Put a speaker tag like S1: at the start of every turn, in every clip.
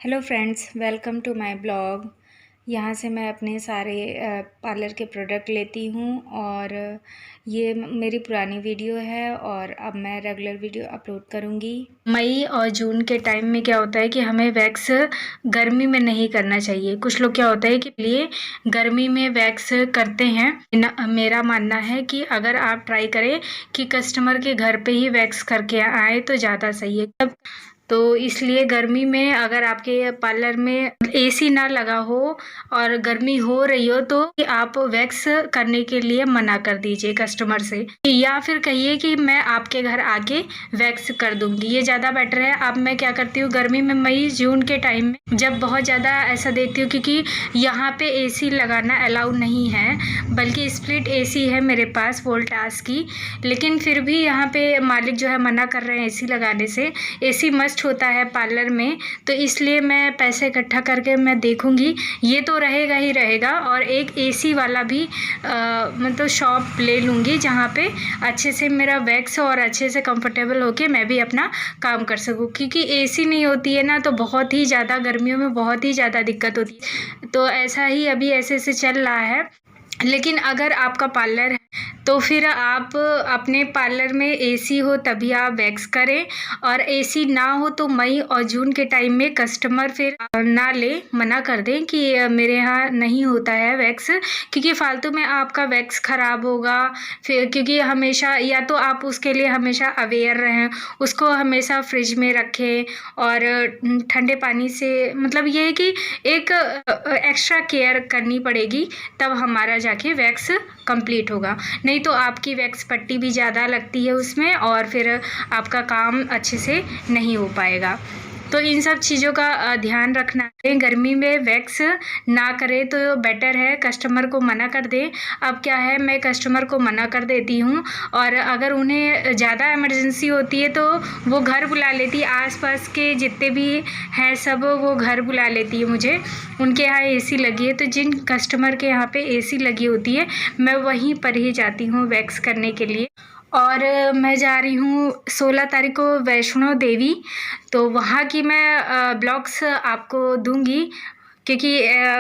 S1: Hello friends, welcome to my blog. यहाँ से मैं अपने सारे पार्लर के प्रोडक्ट लेती हूँ और ये मेरी पुरानी वीडियो है और अब मैं रेगुलर वीडियो अपलोड करूँगी। मई और जून के टाइम में क्या होता है कि हमें वैक्स गर्मी में नहीं करना चाहिए। कुछ लोग क्या होता है कि लिए गर्मी में वैक्स करते हैं। मेरा मानना है कि अगर आप ट्राई करें कि कस्टमर के घर पे ही वैक्स करके आए तो ज़्यादा सही है। तो इसलिए गर्मी में अगर आपके पार्लर में एसी ना लगा हो और गर्मी हो रही हो तो आप वैक्स करने के लिए मना कर दीजिए कस्टमर से, या फिर कहिए कि मैं आपके घर आके वैक्स कर दूंगी, ये ज़्यादा बेटर है। अब मैं क्या करती हूँ गर्मी में मई जून के टाइम में जब बहुत ज़्यादा ऐसा देखती हूँ, क्योंकि यहाँ पे एसी लगाना अलाउ नहीं है, बल्कि स्प्लिट एसी है मेरे पास वोल्टास की, लेकिन फिर भी यहाँ पे मालिक जो है मना कर रहे हैं एसी लगाने से। एसी मस्ट होता है पार्लर में, तो इसलिए मैं पैसे इकट्ठा करके मैं देखूंगी, ये तो रहेगा ही रहेगा, और एक एसी वाला भी मतलब शॉप ले लूँगी जहाँ पे अच्छे से मेरा वैक्स और अच्छे से कंफर्टेबल होके मैं भी अपना काम कर सकूँ। क्योंकि एसी नहीं होती है ना तो बहुत ही ज़्यादा गर्मियों में बहुत ही ज़्यादा दिक्कत होती है। तो ऐसा ही अभी ऐसे चल रहा है। लेकिन अगर आपका पार्लर है तो फिर आप अपने पार्लर में एसी हो तभी आप वैक्स करें, और एसी ना हो तो मई और जून के टाइम में कस्टमर फिर ना ले, मना कर दें कि मेरे यहाँ नहीं होता है वैक्स, क्योंकि फालतू में आपका वैक्स ख़राब होगा। फिर क्योंकि हमेशा या तो आप उसके लिए हमेशा अवेयर रहें, उसको हमेशा फ्रिज में रखें और ठंडे पानी से, मतलब ये है कि एक एक्स्ट्रा केयर करनी पड़ेगी, तब हमारा जाके वैक्स कंप्लीट होगा। नहीं तो आपकी वैक्स पट्टी भी ज़्यादा लगती है उसमें और फिर आपका काम अच्छे से नहीं हो पाएगा। तो इन सब चीज़ों का ध्यान रखना है। गर्मी में वैक्स ना करें तो बेटर है, कस्टमर को मना कर दें। अब क्या है, मैं कस्टमर को मना कर देती हूँ, और अगर उन्हें ज़्यादा इमरजेंसी होती है तो वो घर बुला लेती है। आसपास के जितने भी हैं सब वो घर बुला लेती है मुझे, उनके यहाँ एसी लगी है। तो जिन कस्टमर के यहाँ पे एसी लगी होती है मैं वहीं पर ही जाती हूँ वैक्स करने के लिए। और मैं जा रही हूँ 16 तारीख को वैष्णो देवी, तो वहाँ की मैं ब्लॉग्स आपको दूंगी, क्योंकि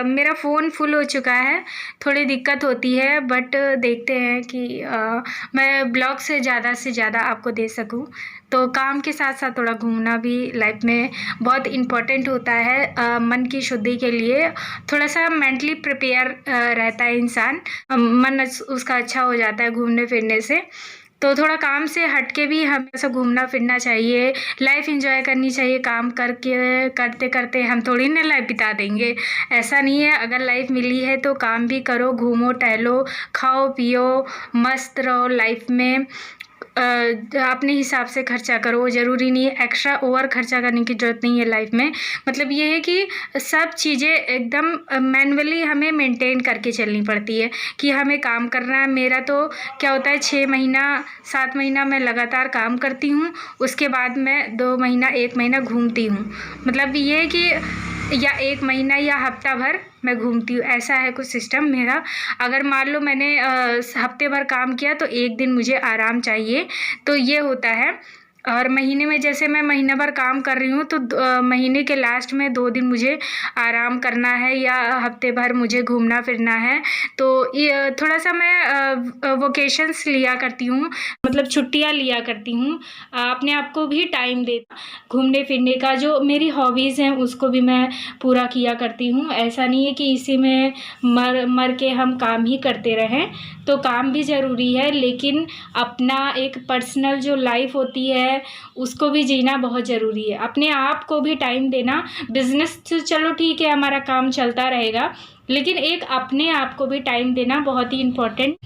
S1: मेरा फ़ोन फुल हो चुका है, थोड़ी दिक्कत होती है, बट देखते हैं कि मैं ब्लॉग से ज़्यादा आपको दे सकूं। तो काम के साथ साथ थोड़ा घूमना भी लाइफ में बहुत इम्पोर्टेंट होता है। मन की शुद्धि के लिए थोड़ा सा मेंटली प्रिपेयर रहता है इंसान, मन उसका अच्छा हो जाता है घूमने फिरने से। तो थोड़ा काम से हटके भी हमें ऐसा घूमना फिरना चाहिए, लाइफ एंजॉय करनी चाहिए। काम करके करते करते हम थोड़ी ना लाइफ बिता देंगे, ऐसा नहीं है। अगर लाइफ मिली है तो काम भी करो, घूमो टहलो, खाओ पियो, मस्त रहो लाइफ में। अपने हिसाब से खर्चा करो, ज़रूरी नहीं है एक्स्ट्रा ओवर खर्चा करने की ज़रूरत नहीं है लाइफ में। मतलब ये है कि सब चीज़ें एकदम मैनुअली हमें मेंटेन करके चलनी पड़ती है कि हमें काम करना है। मेरा तो क्या होता है 6 महीना 7 महीना मैं लगातार काम करती हूँ, उसके बाद मैं 2 महीना 1 महीना घूमती हूँ। मतलब ये है कि या 1 महीना या हफ्ता भर मैं घूमती हूँ, ऐसा है कुछ सिस्टम मेरा। अगर मान लो मैंने हफ्ते भर काम किया तो 1 दिन मुझे आराम चाहिए, तो ये होता है। और महीने में जैसे मैं महीना भर काम कर रही हूँ तो महीने के लास्ट में 2 दिन मुझे आराम करना है या हफ्ते भर मुझे घूमना फिरना है। तो ये थोड़ा सा मैं वोकेशंस लिया करती हूँ, मतलब छुट्टियाँ लिया करती हूँ, अपने आप को भी टाइम दे घूमने फिरने का। जो मेरी हॉबीज़ हैं उसको भी मैं पूरा किया करती हूँ। ऐसा नहीं है कि इसी में मर के हम काम ही करते रहें, तो काम भी ज़रूरी है, लेकिन अपना एक पर्सनल जो लाइफ होती है उसको भी जीना बहुत ज़रूरी है। अपने आप को भी टाइम देना। बिजनेस तो चलो ठीक है, हमारा काम चलता रहेगा, लेकिन एक अपने आप को भी टाइम देना बहुत ही इम्पोर्टेंट,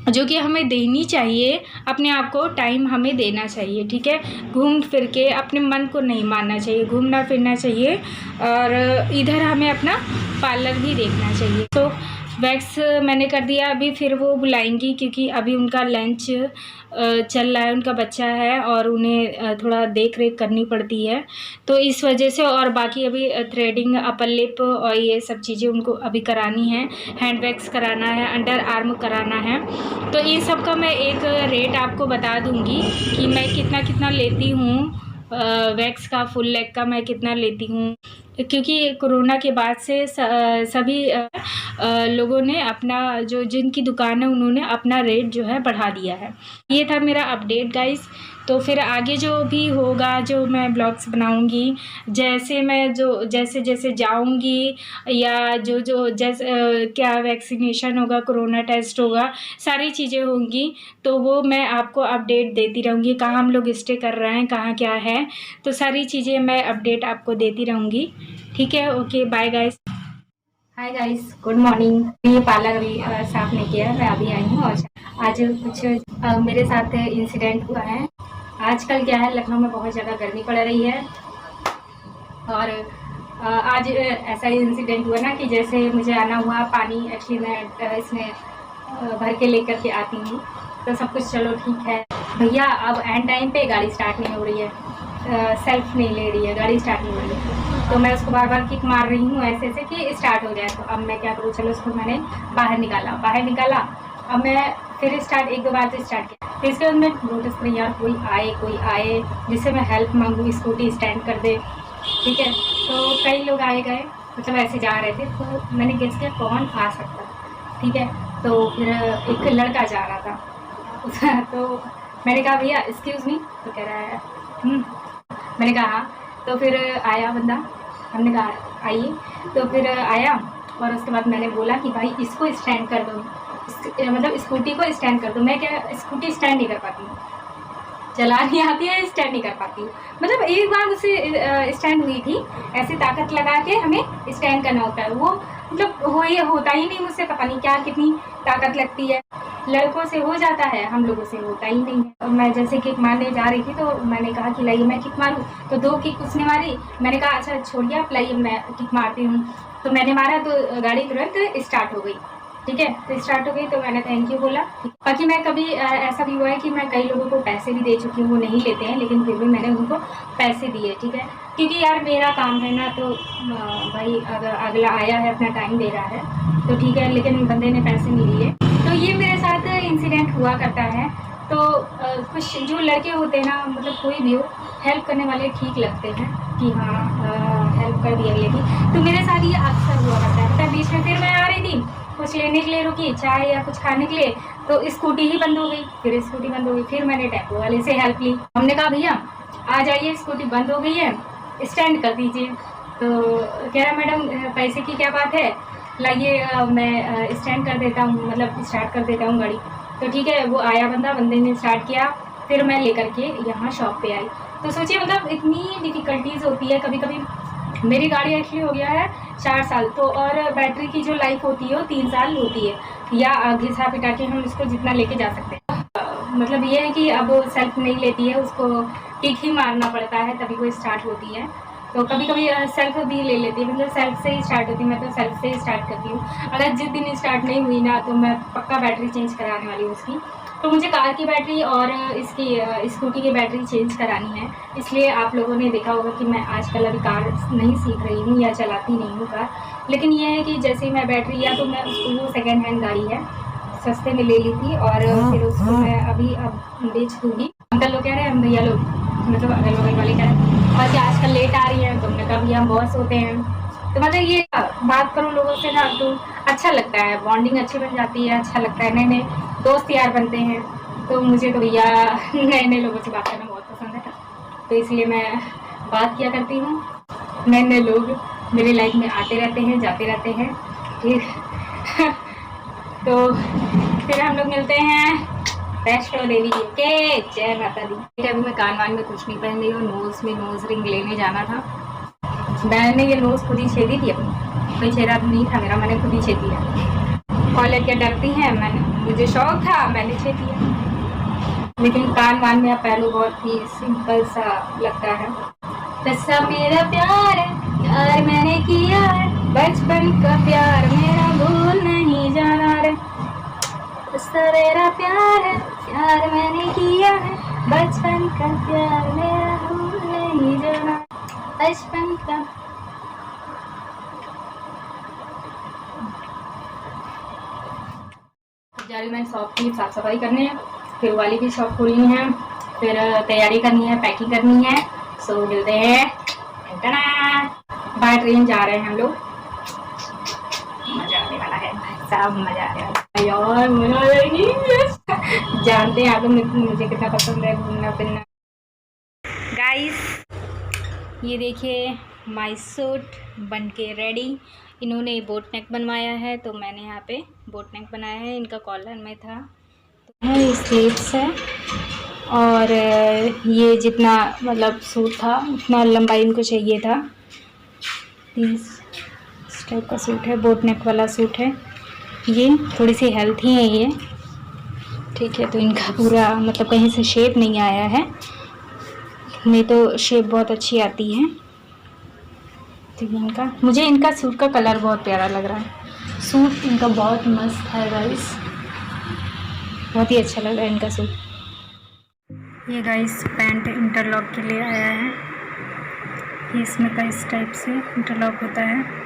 S1: जो कि हमें देनी चाहिए। अपने आप को टाइम हमें देना चाहिए, ठीक है। घूम फिर के अपने मन को नहीं मारना चाहिए, घूमना फिरना चाहिए, और इधर हमें अपना पार्लर भी देखना चाहिए। तो वैक्स मैंने कर दिया, अभी फिर वो बुलाएंगी क्योंकि अभी उनका लंच चल रहा है, उनका बच्चा है और उन्हें थोड़ा देख रेख करनी पड़ती है, तो इस वजह से। और बाकी अभी थ्रेडिंग, अपर लिप और ये सब चीज़ें उनको अभी करानी है, हैंड वैक्स कराना है, अंडर आर्म कराना है। तो इन सब का मैं एक रेट आपको बता दूंगी कि मैं कितना लेती हूँ। वैक्स का फुल लेग का मैं कितना लेती हूँ, क्योंकि कोरोना के बाद से सभी लोगों ने अपना जो जिनकी दुकान है उन्होंने अपना रेट जो है बढ़ा दिया है। ये था मेरा अपडेट गाइस। तो फिर आगे जो भी होगा, जो मैं ब्लॉग्स बनाऊंगी, जैसे मैं जैसे जैसे जाऊंगी या जो जैसे क्या वैक्सीनेशन होगा, कोरोना टेस्ट होगा, सारी चीज़ें होंगी, तो वो मैं आपको अपडेट देती रहूँगी। कहाँ हम लोग स्टे कर रहे हैं, कहाँ क्या है, तो सारी चीज़ें मैं अपडेट आपको देती रहूँगी। ठीक है, okay, bye guys. Hi guys, good morning. ये पार्लर अभी साफ नहीं किया है, मैं अभी आई हूँ। और आज कुछ मेरे साथ इंसिडेंट हुआ है। आजकल क्या है, लखनऊ में बहुत ज़्यादा गर्मी पड़ रही है और आज ऐसा इंसिडेंट हुआ ना कि जैसे मुझे आना हुआ पानी, एक्चुअली मैं इसमें भर के लेकर के आती हूँ, तो सब कुछ चलो ठीक है। भैया अब एंड टाइम पे गाड़ी स्टार्ट नहीं हो रही है, सेल्फ नहीं ले रही है, गाड़ी स्टार्ट नहीं हो रही है, तो मैं उसको बार बार किक मार रही हूँ ऐसे ऐसे कि स्टार्ट हो जाए। तो अब मैं क्या करूँ, चलो उसको मैंने बाहर निकाला। अब मैं फिर स्टार्ट, एक दो बार तो स्टार्ट किया, फिर इसके बाद मैं नोटिस करी यार कोई आए जिससे मैं हेल्प मांगूँ, स्कूटी स्टैंड कर दे। ठीक है, तो कई लोग आए गए, मतलब ऐसे जा रहे थे, तो मैंने गेस किया कौन आ सकता। ठीक है, तो फिर एक लड़का जा रहा था तो मैंने कहा भैया एक्सक्यूज़ मी, तो कह रहा है मैंने कहा हाँ। तो फिर आया बंदा, हमने कहा आइए, तो फिर आया और उसके बाद मैंने बोला कि भाई इसको स्टैंड कर दो, मतलब स्कूटी को स्टैंड कर दो। मैं क्या स्कूटी स्टैंड नहीं कर पाती हूँ, चलानी आती है, स्टैंड नहीं कर पाती हूँ। मतलब एक बार उससे स्टैंड हुई थी, ऐसे ताकत लगा के हमें स्टैंड करना होता है, वो मतलब होता ही नहीं मुझसे, पता नहीं क्या कितनी ताकत लगती है। लड़कों से हो जाता है, हम लोगों से होता ही नहीं है। मैं जैसे किक मारने जा रही थी तो मैंने कहा कि लाइए मैं किक मारूं, तो 2 किक उसने मारी। मैंने कहा अच्छा छोड़िए आप, लाइए मैं किक मारती हूँ। तो मैंने मारा तो गाड़ी तुरंत स्टार्ट हो गई। ठीक है, तो स्टार्ट हो गई, तो मैंने थैंक यू बोला। बाकी मैं कभी ऐसा भी हुआ है कि मैं कई लोगों को पैसे भी दे चुकी हूँ, वो नहीं लेते हैं, लेकिन फिर भी मैंने उनको पैसे दिए। ठीक है, क्योंकि यार मेरा काम है ना, तो भाई अगर अगला आया है अपना टाइम दे रहा है तो ठीक है, लेकिन बंदे ने पैसे नहीं लिए। तो ये मेरे साथ इंसिडेंट हुआ करता है। तो कुछ जो लड़के होते हैं ना, मतलब कोई भी हो, हेल्प करने वाले ठीक लगते हैं कि हाँ हेल्प कर दिया लेकिन। तो मेरे साथ ये अक्सर हुआ करता है। मतलब बीच में फिर मैं आ रही थी, कुछ लेने के लिए रुकी, चाय या कुछ खाने के लिए, तो स्कूटी ही बंद हो गई। फिर स्कूटी बंद हो गई, फिर मैंने टेम्पो वाले से हेल्प ली। हमने कहा भैया आ जाइए, स्कूटी बंद हो गई है, स्टैंड कर दीजिए। तो कह रहा मैडम पैसे की क्या बात है, लाइए मैं स्टैंड कर देता हूँ, मतलब स्टार्ट कर देता हूँ गाड़ी। तो ठीक है, वो आया बंदे ने स्टार्ट किया, फिर मैं लेकर के यहाँ शॉप पे आई। तो सोचिए मतलब इतनी डिफ़िकल्टीज़ होती है कभी कभी। मेरी गाड़ी एक्चुअली हो गया है 4 साल, तो और बैटरी की जो लाइफ होती है वो 3 साल होती है, या घिसा पिटा के हम इसको जितना लेके जा सकते हैं। मतलब ये है कि अब सेल्फ नहीं लेती है, उसको किक ही मारना पड़ता है तभी वो स्टार्ट होती है। तो कभी कभी सेल्फ भी ले लेती है, मतलब सेल्फ से ही स्टार्ट होती है। मैं तो सेल्फ से ही स्टार्ट करती हूँ। अगर जिस दिन स्टार्ट नहीं हुई ना, तो मैं पक्का बैटरी चेंज कराने वाली हूँ उसकी। तो मुझे कार की बैटरी और इसकी स्कूटी की बैटरी चेंज करानी है। इसलिए आप लोगों ने देखा होगा कि मैं आजकल अभी कार नहीं सीख रही हूँ या चलाती नहीं हूँ कार। लेकिन ये है कि जैसे ही मैं बैटरी, या तो मैं उसको, वो सेकेंड हैंड गाड़ी है, सस्ते में ले ली थी और फिर उसको मैं अभी अब बेच दूँगी। अंकल लोग कह रहे हैं, भैया लोग, मतलब अगल बगल वाले कह रहे हैं और कि आजकल लेट आ रही है, तो हमने कहा भैया हम बॉस होते हैं। तो मतलब ये बात करो लोगों से ना, तो अच्छा लगता है, बॉन्डिंग अच्छी बन जाती है, अच्छा लगता है, नए नए दोस्त यार बनते हैं। तो मुझे तो भैया नए नए लोगों से बात करना बहुत पसंद है, तो इसलिए मैं बात किया करती हूँ। नए नए लोग मेरी लाइफ में आते रहते हैं, जाते रहते हैं। फिर तो फिर हम लोग मिलते हैं वैष्णो देवी जी के। जय माता दी। अभी मैं कान वान में कुछ नहीं पहन रही हूँ, नोज में नोज रिंग लेने जाना था। मैंने ये नोज खुद ही छेदी थी अपनी, कोई छेदा नहीं था मेरा, मैंने खुद ही छेद दिया। कॉलेज क्या डरती हैं, मुझे शौक था, मैंने छेद दिया। लेकिन कान वान में पहलू बहुत ही सिंपल सा लगता है। कैसा मेरा प्यार है, प्यार मैंने किया है, बचपन का प्यार मेरा भूल नहीं जाना रे। मेरा प्यार है, प्यार मैंने किया है, बचपन का प्यार मेरा भूल नहीं जाना, बचपन का। जा रही मैं शॉप की साफ सफाई करने, फिर वाली की शॉप खोलनी है, फिर तैयारी करनी है, पैकिंग करनी है। सो मिलते हैं। बाय ट्रेन जा रहे हैं हम लोग। मजा आने वाला है सब, मजा आने वाला है यार, मजा आएगी। जानते हैं आप लोग मुझे कितना पसंद है घूमना फिरना। गाइस ये देखिए माई सूट बन के रेडी। इन्होंने बोट नेक बनवाया है तो मैंने यहाँ पे बोट नेक बनाया है। इनका कॉलर में था तो स्लीव्स है, और ये जितना मतलब सूट था उतना लंबाई इनको चाहिए था। इस टाइप का सूट है, बोट नेक वाला सूट है। ये थोड़ी सी हेल्थी है ये, ठीक है। तो इनका पूरा मतलब कहीं से शेप नहीं आया है, नहीं तो शेप बहुत अच्छी आती है। तो मुझे इनका सूट का कलर बहुत प्यारा लग रहा है। सूट इनका बहुत मस्त है गाइस, बहुत ही अच्छा लग रहा है इनका सूट। ये गाइस पैंट इंटरलॉक के लिए आया है। ये इसमें का इस टाइप से इंटरलॉक होता है।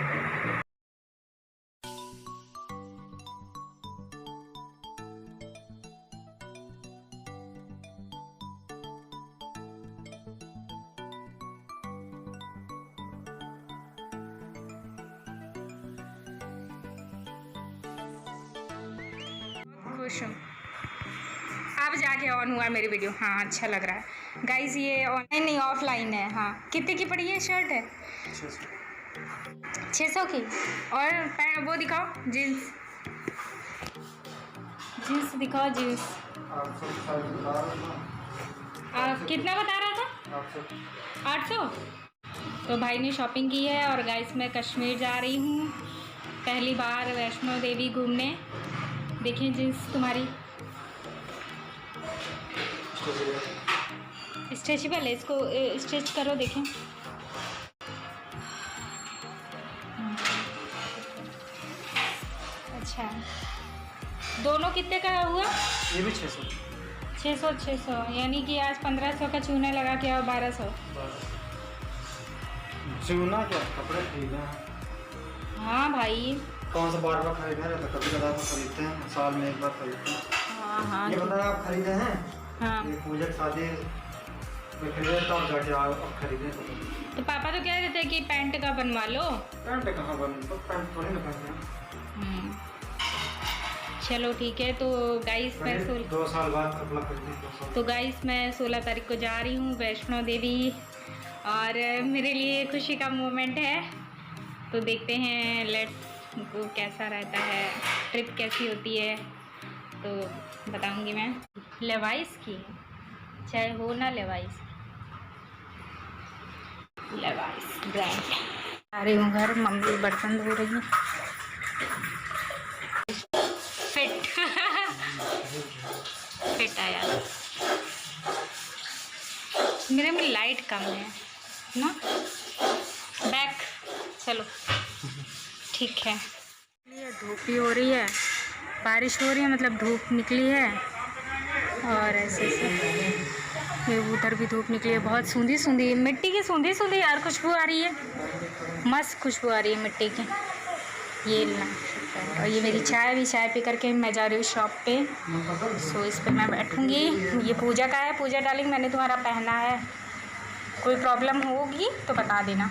S1: खुश हूँ, अब जाके ऑन हुआ मेरी वीडियो। हाँ अच्छा लग रहा है गाइस। ये ऑनलाइन नहीं ऑफलाइन है। हाँ कितने की पड़ी है शर्ट? है 600 की। और वो दिखाओ जीन्स, जीन्स दिखाओ जीन्स। कितना बता रहा था? 800। तो भाई ने शॉपिंग की है। और गाइस मैं कश्मीर जा रही हूँ पहली बार वैष्णो देवी घूमने। देखिए जीन्स तुम्हारी स्ट्रेचेबल है, इसको स्ट्रेच करो देखें। अच्छा दोनों कितने का हुआ?
S2: ये भी 600
S1: 600 यानी कि आज 1500 का चूना लगा के और 1200।
S2: चूना क्या कपड़े खरीदना?
S1: हाँ भाई
S2: कौन सा बार बार खरीदना रहता, कभी कदार तो खरीदते हैं, साल में एक बार खरीदते हैं।
S1: हाँ हाँ
S2: ये बता आप खरीदे हैं?
S1: हाँ
S2: ये पूजा शादी में खरीदे तो आप जाके आप खरीदे
S1: तो पापा तो कह रहे थे कि पैंट का बनवा लो।
S2: पैंट कहाँ बन, तो पैंट थोड़ी ना पहनना।
S1: चलो ठीक है। तो गाइस मैं
S2: 2 साल बाद कपड़ा खरीदे।
S1: तो गाइस मैं 16 तारीख को जा रही हूँ वैष्णो देवी, और मेरे लिए खुशी का मोमेंट है। तो देखते हैं लेट्स गो कैसा रहता है, ट्रिप कैसी होती है तो बताऊंगी मैं। लेवाइस की चाहे हो ना लेवाइस, लेवाइस ब्रांड। आ रही हूँ घर, मम्मी बर्तन धो रही है। फिट फिट आया। मेरे में लाइट कम है ना, बैक चलो ठीक है। ये धूप भी हो रही है, बारिश हो रही है, मतलब धूप निकली है। और ऐसे ये उधर भी धूप निकली है, बहुत सूंधी सूंधी मिट्टी की सूंधी सूंधी यार खुशबू आ रही है, मस्त खुशबू आ रही है मिट्टी की। ये लेना। और ये मेरी चाय भी, चाय पी करके मैं जा रही हूँ शॉप पे। सो इस पर मैं बैठूँगी। ये पूजा का है। पूजा डार्लिंग मैंने तुम्हारा पहना है, कोई प्रॉब्लम होगी तो बता देना।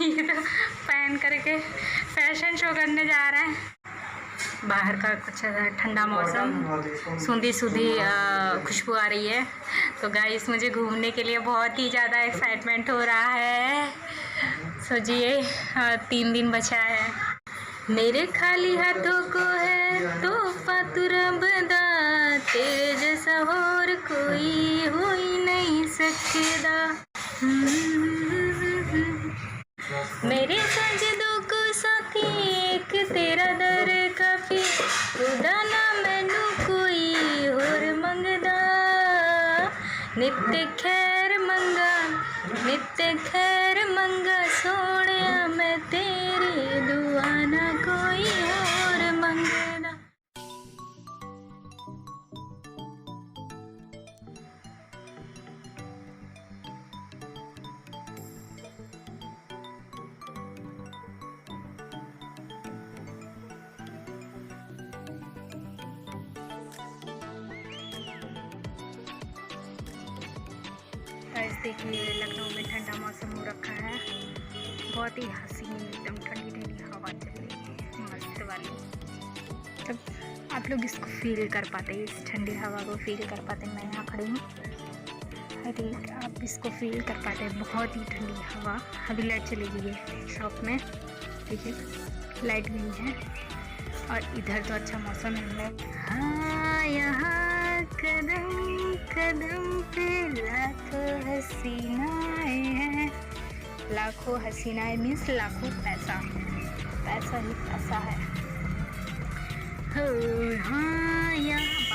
S1: ये तो पहन करके फैशन शो करने जा रहा है। बाहर का कुछ ठंडा मौसम, सूंधी सूंधी खुशबू आ रही है। तो गाइस मुझे घूमने के लिए बहुत ही ज़्यादा एक्साइटमेंट हो रहा है। सोचिए 3 दिन बचा है। मेरे खाली हाथों को है तोहफा तू रब दा, तेरे जैसा और कोई हो ही नहीं सकता। मेरे सजदों को साथी एक तेरा दर काफी, खुदा ना मैनू कोई और मंगदा। नित्य खैर मंगा, नित्य खैर मंगा, सोने मैं तेरी दुआ ना कोई और मंगदा। गाइस देखिए लखनऊ में ठंडा मौसम बहुत ही हसीन एकदम ठंडी ठंडी हवा चल रही है मस्त वाली। तब आप लोग इसको फील कर पाते, इस ठंडी हवा को फील कर पाते। मैं यहाँ खड़ी हूँ, अरे आप इसको फील कर पाते हैं, बहुत ही ठंडी हवा। अभी लाइट चली गई है शॉप में, देखिए लाइट गई है। और इधर तो अच्छा मौसम है। हाँ यहाँ कदम कदम पे लाखों हसीनाएं हैं। लाखों हसीनाएं मीन्स लाखों पैसा, पैसा ही पैसा है। हाँ यहाँ